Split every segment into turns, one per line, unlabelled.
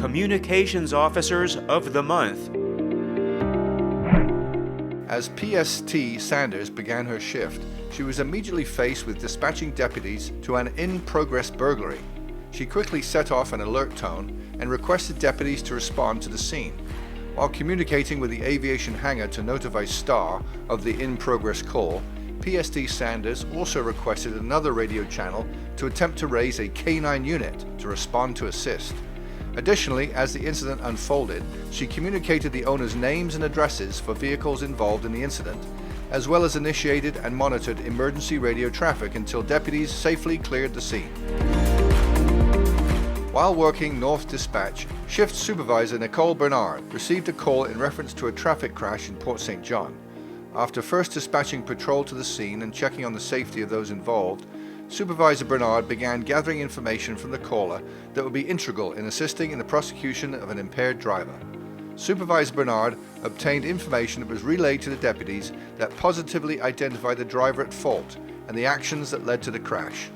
Communications Officers of the Month.
As PST Sanders began her shift, she was immediately faced with dispatching deputies to an in-progress burglary. She quickly set off an alert tone and requested deputies to respond to the scene. While communicating with the aviation hangar to notify Star of the in-progress call, PST Sanders also requested another radio channel to attempt to raise a K9 unit to respond to assist. Additionally, as the incident unfolded, she communicated the owners' names and addresses for vehicles involved in the incident, as well as initiated and monitored emergency radio traffic until deputies safely cleared the scene. While working North Dispatch, Shift Supervisor Nicole Bernard received a call in reference to a traffic crash in Port St. John. After first dispatching patrol to the scene and checking on the safety of those involved, Supervisor Bernard began gathering information from the caller that would be integral in assisting in the prosecution of an impaired driver. Supervisor Bernard obtained information that was relayed to the deputies that positively identified the driver at fault and the actions that led to the crash.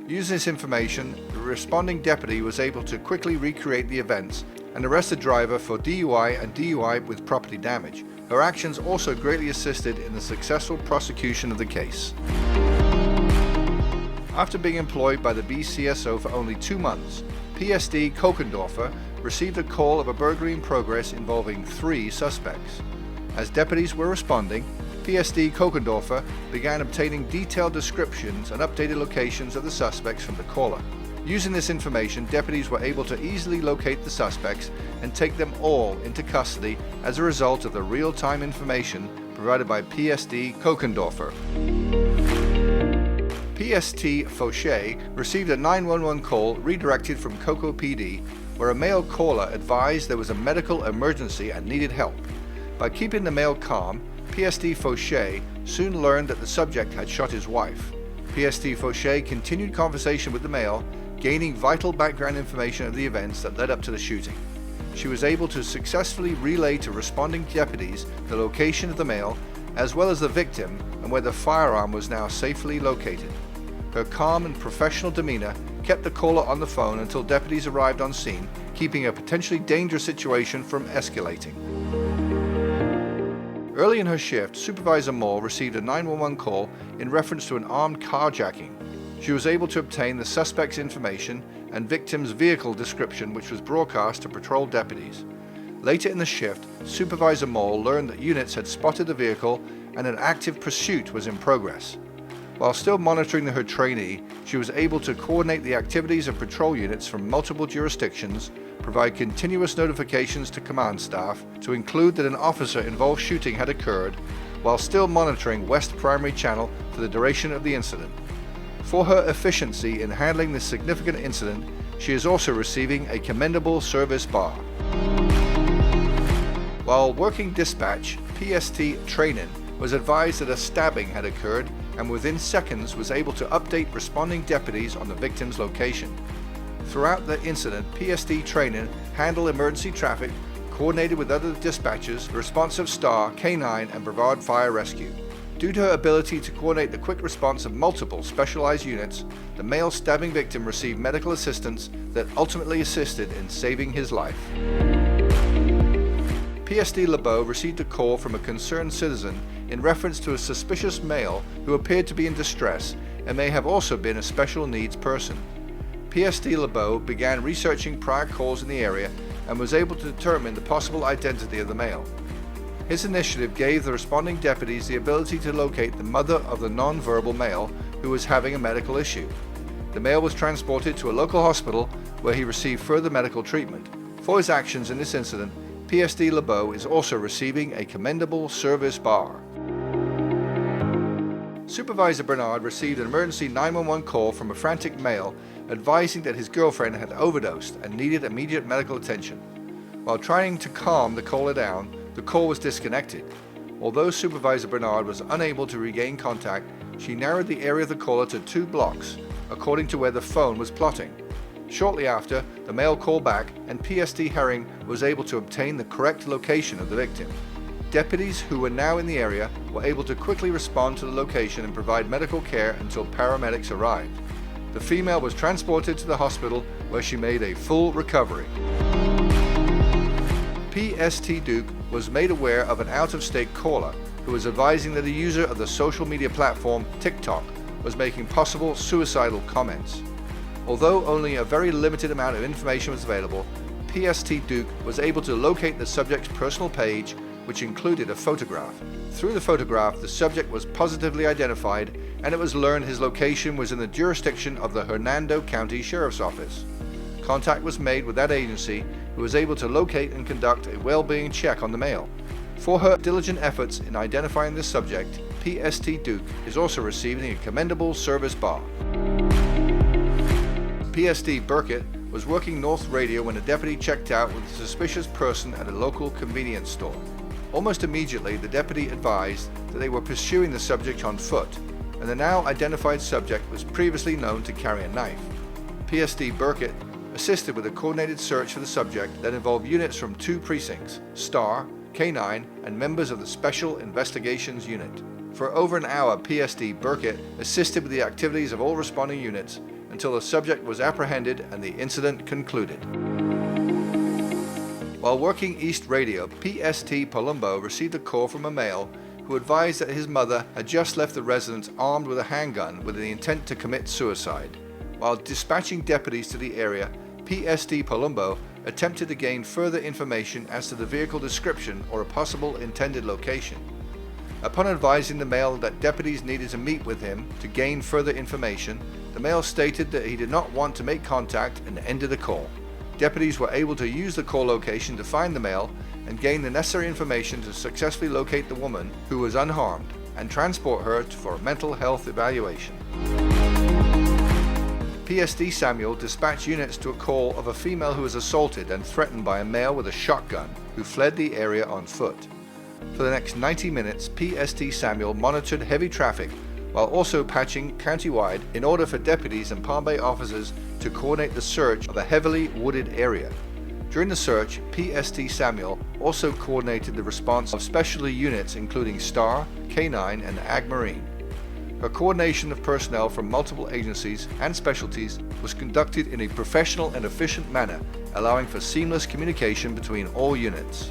Using this information, the responding deputy was able to quickly recreate the events and arrest the driver for DUI and DUI with property damage. Her actions also greatly assisted in the successful prosecution of the case. After being employed by the BCSO for only 2 months, PSD Kokendorfer received a call of a burglary in progress involving 3 suspects. As deputies were responding, PSD Kokendorfer began obtaining detailed descriptions and updated locations of the suspects from the caller. Using this information, deputies were able to easily locate the suspects and take them all into custody as a result of the real-time information provided by PSD Kokendorfer. PST Fauché received a 911 call redirected from Cocoa PD, where a male caller advised there was a medical emergency and needed help. By keeping the male calm, PSD Fauché soon learned that the subject had shot his wife. PSD Fauché continued conversation with the male, gaining vital background information of the events that led up to the shooting. She was able to successfully relay to responding deputies the location of the male, as well as the victim and where the firearm was now safely located. Her calm and professional demeanor kept the caller on the phone until deputies arrived on scene, keeping a potentially dangerous situation from escalating. Early in her shift, Supervisor Moore received a 911 call in reference to an armed carjacking. She was able to obtain the suspect's information and victim's vehicle description, which was broadcast to patrol deputies. Later in the shift, Supervisor Moore learned that units had spotted the vehicle and an active pursuit was in progress. While still monitoring her trainee, she was able to coordinate the activities of patrol units from multiple jurisdictions, provide continuous notifications to command staff to include that an officer-involved shooting had occurred, while still monitoring West Primary Channel for the duration of the incident. For her efficiency in handling this significant incident, she is also receiving a commendable service bar. While working dispatch, PST Training was advised that a stabbing had occurred and within seconds was able to update responding deputies on the victim's location. Throughout the incident, PSD Training handled emergency traffic, coordinated with other dispatchers, the responsive Star, K9, and Brevard Fire Rescue. Due to her ability to coordinate the quick response of multiple specialized units, the male stabbing victim received medical assistance that ultimately assisted in saving his life. PSD LeBeau received a call from a concerned citizen in reference to a suspicious male who appeared to be in distress and may have also been a special needs person. PSD LeBeau began researching prior calls in the area and was able to determine the possible identity of the male. His initiative gave the responding deputies the ability to locate the mother of the non-verbal male who was having a medical issue. The male was transported to a local hospital where he received further medical treatment. For his actions in this incident, PSD LeBeau is also receiving a commendable service bar. Supervisor Bernard received an emergency 911 call from a frantic male advising that his girlfriend had overdosed and needed immediate medical attention. While trying to calm the caller down, the call was disconnected. Although Supervisor Bernard was unable to regain contact, she narrowed the area of the caller to 2 blocks, according to where the phone was plotting. Shortly after, the male called back and PSD Herring was able to obtain the correct location of the victim. Deputies who were now in the area were able to quickly respond to the location and provide medical care until paramedics arrived. The female was transported to the hospital where she made a full recovery. PST Duke was made aware of an out-of-state caller who was advising that a user of the social media platform TikTok was making possible suicidal comments. Although only a very limited amount of information was available, PST Duke was able to locate the subject's personal page, which included a photograph. Through the photograph, the subject was positively identified, and it was learned his location was in the jurisdiction of the Hernando County Sheriff's Office. Contact was made with that agency, who was able to locate and conduct a well-being check on the male. For her diligent efforts in identifying the subject, PST Duke is also receiving a commendable service bar. PST Burkett was working North Radio when a deputy checked out with a suspicious person at a local convenience store. Almost immediately, the deputy advised that they were pursuing the subject on foot, and the now identified subject was previously known to carry a knife. PST Burkett assisted with a coordinated search for the subject that involved units from 2 precincts, STAR, K9, and members of the Special Investigations Unit. For over an hour, PST Burkett assisted with the activities of all responding units until the subject was apprehended and the incident concluded. While working East Radio, PST Palumbo received a call from a male who advised that his mother had just left the residence armed with a handgun with the intent to commit suicide. While dispatching deputies to the area, PST Palumbo attempted to gain further information as to the vehicle description or a possible intended location. Upon advising the male that deputies needed to meet with him to gain further information, the male stated that he did not want to make contact and ended the call. Deputies were able to use the call location to find the male and gain the necessary information to successfully locate the woman, who was unharmed, and transport her for a mental health evaluation. PSD Samuel dispatched units to a call of a female who was assaulted and threatened by a male with a shotgun who fled the area on foot. For the next 90 minutes, PSD Samuel monitored heavy traffic while also patching countywide in order for deputies and Palm Bay officers to coordinate the search of a heavily wooded area. During the search, PST Samuel also coordinated the response of specialty units including STAR, K9, and Ag Marine. Her coordination of personnel from multiple agencies and specialties was conducted in a professional and efficient manner, allowing for seamless communication between all units.